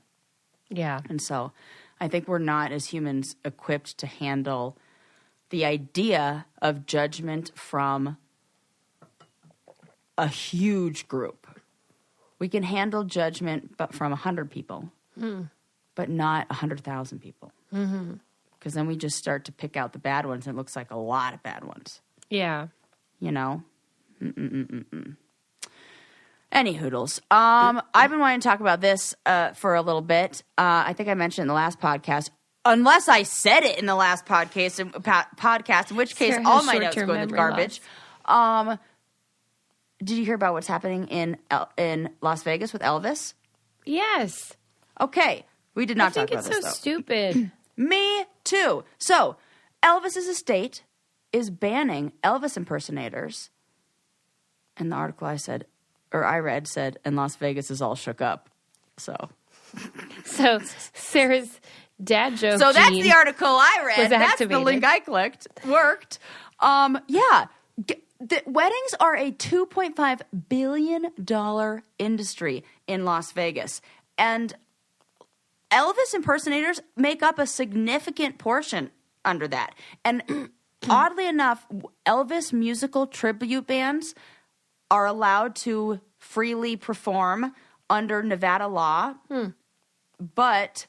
Yeah. And so I think we're not, as humans, equipped to handle the idea of judgment from a huge group. We can handle judgment but from 100 people, but not 100,000 people. Because then we just start to pick out the bad ones, and it looks like a lot of bad ones. Yeah. You know? Any hoodles. I've been wanting to talk about this for a little bit. I think I mentioned in the last podcast, unless I said it in the last podcast, in which case all my notes go in the garbage. Did you hear about what's happening in Las Vegas with Elvis? Yes. Okay. We did not talk about this, though. I think it's so stupid. Me too. So, Elvis's estate is banning Elvis impersonators. And the article I read said, and Las Vegas is all shook up. So Sarah's dad joke. So that's the article I read. That's the link I clicked. Worked. Yeah. The weddings are a $2.5 billion industry in Las Vegas. And Elvis impersonators make up a significant portion under that. And oddly enough, Elvis musical tribute bands are allowed to freely perform under Nevada law, but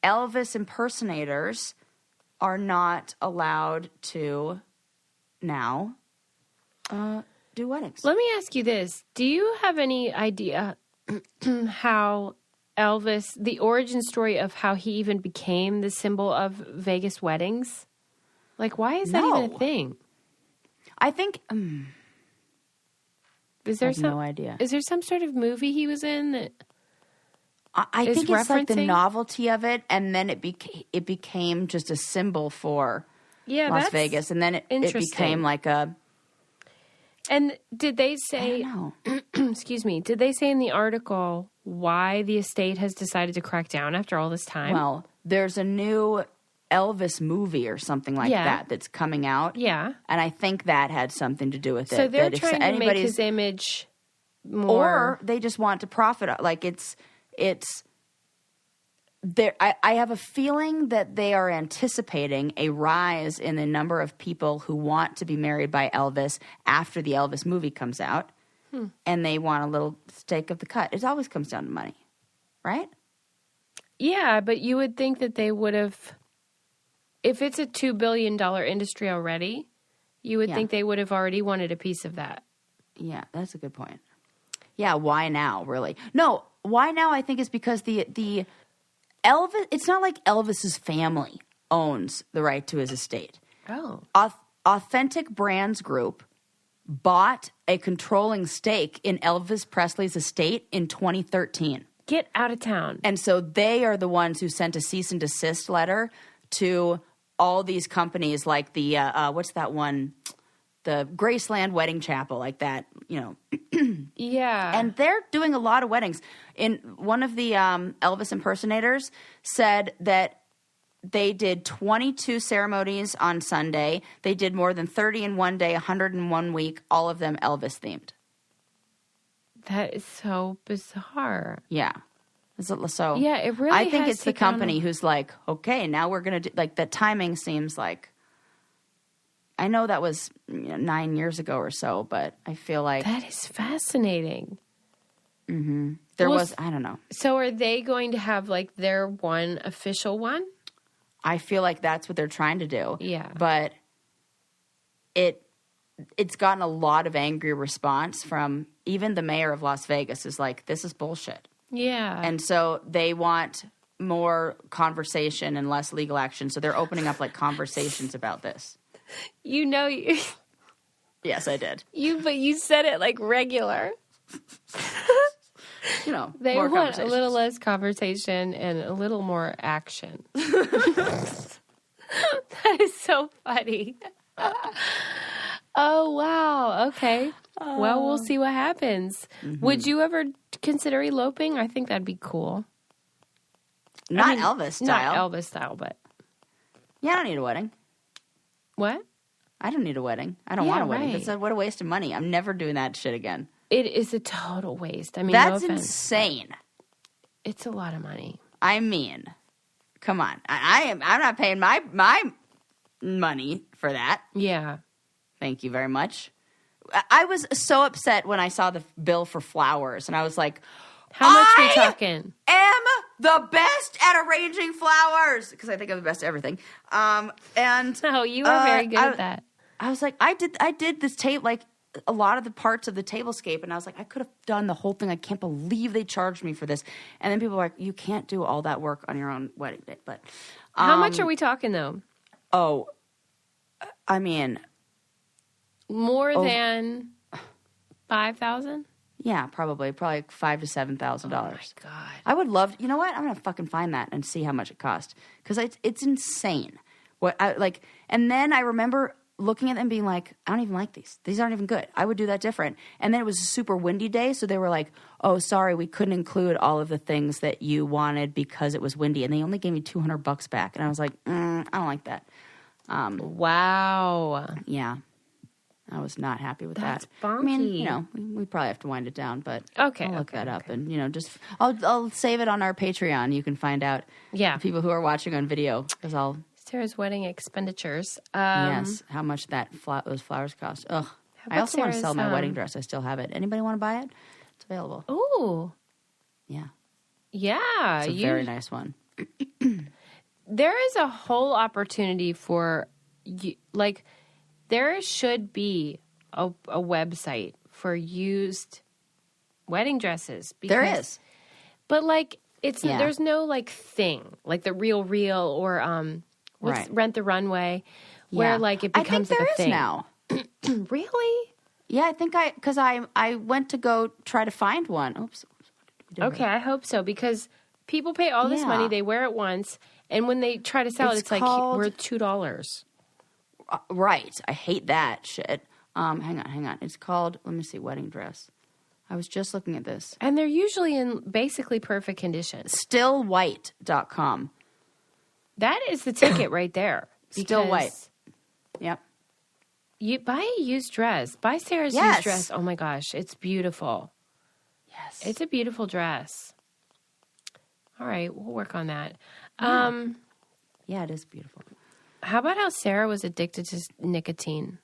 Elvis impersonators are not allowed to now do weddings. Let me ask you this. Do you have any idea how Elvis, the origin story of how he even became the symbol of Vegas weddings? Like, why is that even a thing? I think... Is there I have no idea. Is there some sort of movie he was in that... I think it's like the referencing? novelty of it, and then it became just a symbol for Las Vegas, and then it became like a... And did they say... I don't know. Excuse me. Did they say in the article why the estate has decided to crack down after all this time? Well, there's a new Elvis movie or something like that that's coming out. Yeah. And I think that had something to do with it. So they're that trying to make his image more... Or they just want to profit. Like it's there. I have a feeling that they are anticipating a rise in the number of people who want to be married by Elvis after the Elvis movie comes out. And they want a little stake of the cut. It always comes down to money, right? Yeah, but you would think that they would have... If it's a $2 billion industry already, you would think they would have already wanted a piece of that. Yeah, that's a good point. Yeah, why now, really? No, why now I think is because the Elvis, it's not like Elvis's family owns the right to his estate. Oh. Authentic Brands Group bought a controlling stake in Elvis Presley's estate in 2013. Get out of town. And so they are the ones who sent a cease and desist letter to all these companies like the, what's that one? The Graceland Wedding Chapel, like that, you know. Yeah. And they're doing a lot of weddings. In one of the Elvis impersonators said that they did 22 ceremonies on Sunday. They did more than 30 in one day, 100 in 1 week, all of them Elvis themed. That is so bizarre. Yeah. So yeah, it really I think has it's the company who's like, okay, now we're going to do, like, the timing seems like, I know that was 9 years ago or so, but I feel like. That is fascinating. Mm-hmm. There was, I don't know. So are they going to have like their one official one? I feel like that's what they're trying to do. Yeah. But it's gotten a lot of angry response from even the mayor of Las Vegas is like, this is bullshit. Yeah. And so they want more conversation and less legal action. So they're opening up like conversations about this. You know, Yes, I did. but you said it like regular. You know, They more want a little less conversation and a little more action. That is so funny. Oh, wow. Okay. Well, we'll see what happens. Mm-hmm. Would you ever consider eloping? I think that'd be cool. Not Elvis style. Not Elvis style, but... Yeah, I don't need a wedding. What? I don't need a wedding. I don't want a wedding. Right. What a waste of money. I'm never doing that shit again. It is a total waste. I mean, that's no offense, insane. It's a lot of money. I mean, come on. I'm not paying my money for that. Yeah. Thank you very much. I was so upset when I saw the bill for flowers, and I was like, how much are we talking? I am the best at arranging flowers because I think I'm the best at everything. And no, you are very good at that. I was like, I did this tape, like a lot of the parts of the tablescape, and I was like, I could have done the whole thing. I can't believe they charged me for this. And then people were like, you can't do all that work on your own wedding day. But how much are we talking though? Oh, I mean, more than 5,000. Yeah, probably $5,000 to $7,000. Oh my god! I would love. You know what? I'm gonna fucking find that and see how much it cost because it's insane. And then I remember looking at them being like, I don't even like these. These aren't even good. I would do that different. And then it was a super windy day, so they were like, oh, sorry, we couldn't include all of the things that you wanted because it was windy, and they only gave me $200 back. And I was like, I don't like that. Wow. Yeah. I was not happy with That's that. Bonky. I mean, we probably have to wind it down, but okay, I'll look that up and just I'll save it on our Patreon. You can find out. Yeah, the people who are watching on video because I'll Sarah's wedding expenditures. Yes, how much those flowers cost. Ugh. I about also want to Sarah's, sell my wedding dress. I still have it. Anybody want to buy it? It's available. Ooh. Yeah. Yeah. It's a very nice one. There is a whole opportunity for, like, there should be a website for used wedding dresses. There is. But, like, there's no, like, thing, like the Real or Rent the Runway, where, like, it becomes like a thing. I think there is now. Really? Yeah, I think because I went to go try to find one. Oops. Okay, I hope so, because people pay all this money, they wear it once, and when they try to sell it's like, worth $2. Right. I hate that shit. Hang on. It's called, let me see, wedding dress. I was just looking at this. And they're usually in basically perfect condition. Stillwhite.com. That is the ticket right there. Still white. Yep. You buy a used dress. Buy Sarah's used dress. Oh my gosh, it's beautiful. Yes. It's a beautiful dress. All right, we'll work on that. Yeah, it is beautiful. How about how Sarah was addicted to nicotine?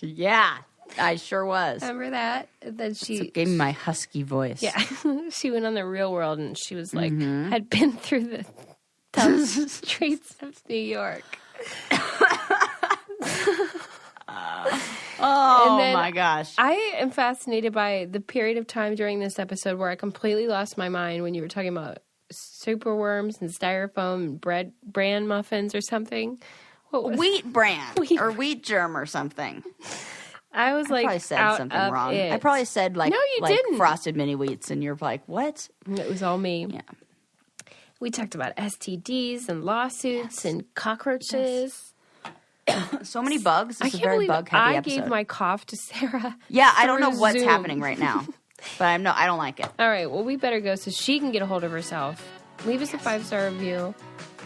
Yeah, I sure was. Remember that? Then she gave me my husky voice. Yeah, she went on the Real World and she was like, had been through the tough streets of New York. My gosh. I am fascinated by the period of time during this episode where I completely lost my mind when you were talking about Superworms and styrofoam and bran muffins or something. Wheat bran or wheat germ or something. I was like, probably said something wrong. I probably said like, no, you didn't. Frosted mini wheats, and you're like, what? It was all me. Yeah. We talked about STDs and lawsuits and cockroaches. So many bugs. It's I a can't very believe bug-heavy I episode. gave my cough to Sarah. Yeah, I don't know through what's Zoom. happening right now, but I don't like it. All right, well, we better go so she can get a hold of herself. Leave us a 5-star review.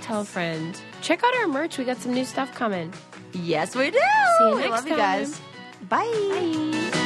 Tell a friend. Check out our merch. We got some new stuff coming. Yes, we do. See you We next love you time. guys. Bye. Bye.